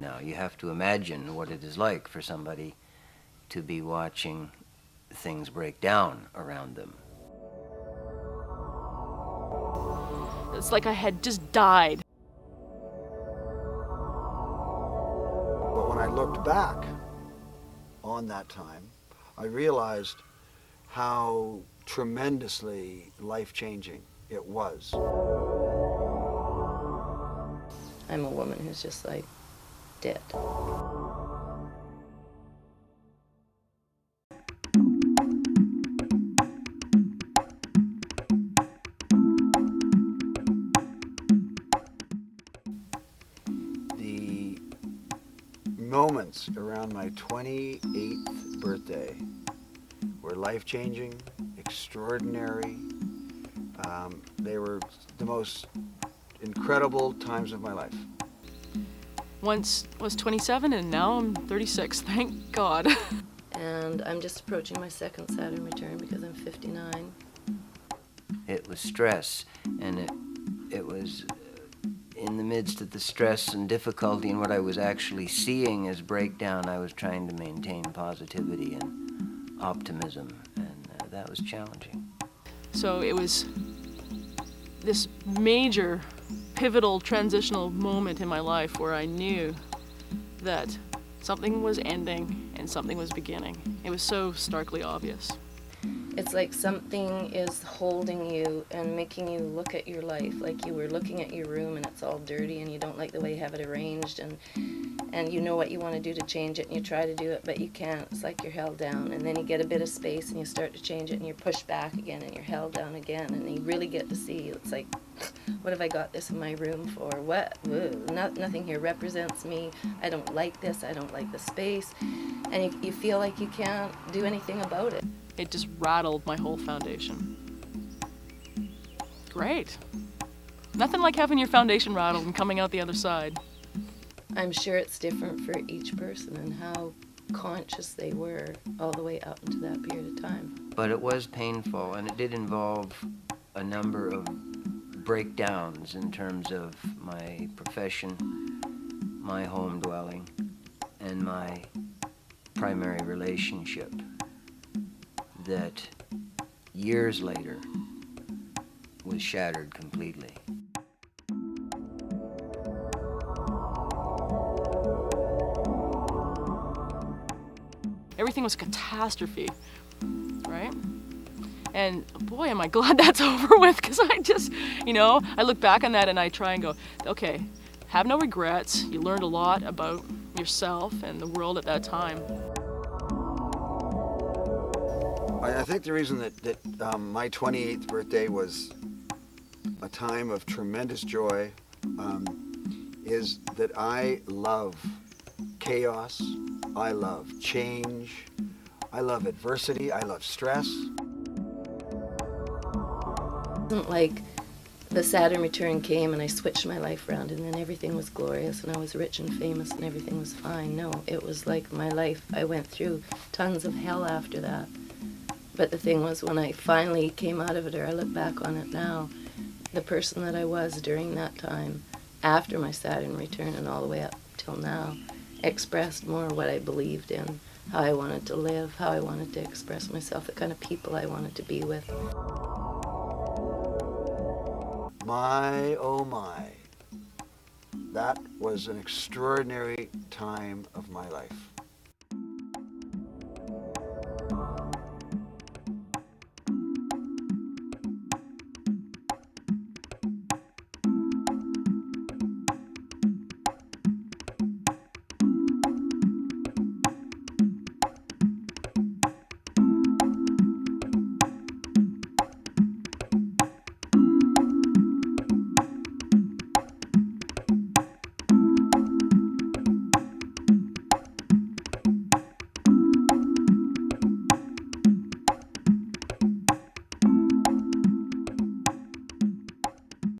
Now, you have to imagine what it is like for somebody to be watching things break down around them. It's like I had just died. But when I looked back on that time, I realized how tremendously life-changing it was. I'm a woman who's just like dead. The moments around my 28th birthday were life-changing, extraordinary. They were the most incredible times of my life. Once was 27 and now I'm 36, thank God. And I'm just approaching my second Saturn return because I'm 59. It was stress, and it was in the midst of the stress and difficulty and what I was actually seeing as breakdown, I was trying to maintain positivity and optimism, and that was challenging. So it was this major, pivotal, transitional moment in my life where I knew that something was ending and something was beginning. It was so starkly obvious. It's like something is holding you and making you look at your life like you were looking at your room and it's all dirty and you don't like the way you have it arranged, and you know what you want to do to change it and you try to do it but you can't. It's like you're held down, and then you get a bit of space and you start to change it and you're pushed back again and you're held down again, and you really get to see, it's like, what have I got this in my room for? What? Nothing here represents me. I don't like this. I don't like the space. And you feel like you can't do anything about it. It just rattled my whole foundation. Great. Nothing like having your foundation rattled and coming out the other side. I'm sure it's different for each person and how conscious they were all the way up into that period of time. But it was painful, and it did involve a number of breakdowns in terms of my profession, my home dwelling, and my primary relationship that years later was shattered completely. Everything was a catastrophe, right? And boy, am I glad that's over with, because I just, I look back on that and I try and go, okay, have no regrets. You learned a lot about yourself and the world at that time. I think the reason that my 28th birthday was a time of tremendous joy is that I love chaos, I love change, I love adversity, I love stress. It wasn't like the Saturn return came and I switched my life around and then everything was glorious and I was rich and famous and everything was fine. No, it was like my life. I went through tons of hell after that. But the thing was, when I finally came out of it, or I look back on it now, the person that I was during that time, after my Saturn return and all the way up till now, expressed more what I believed in, how I wanted to live, how I wanted to express myself, the kind of people I wanted to be with. My, oh my, that was an extraordinary time of my life.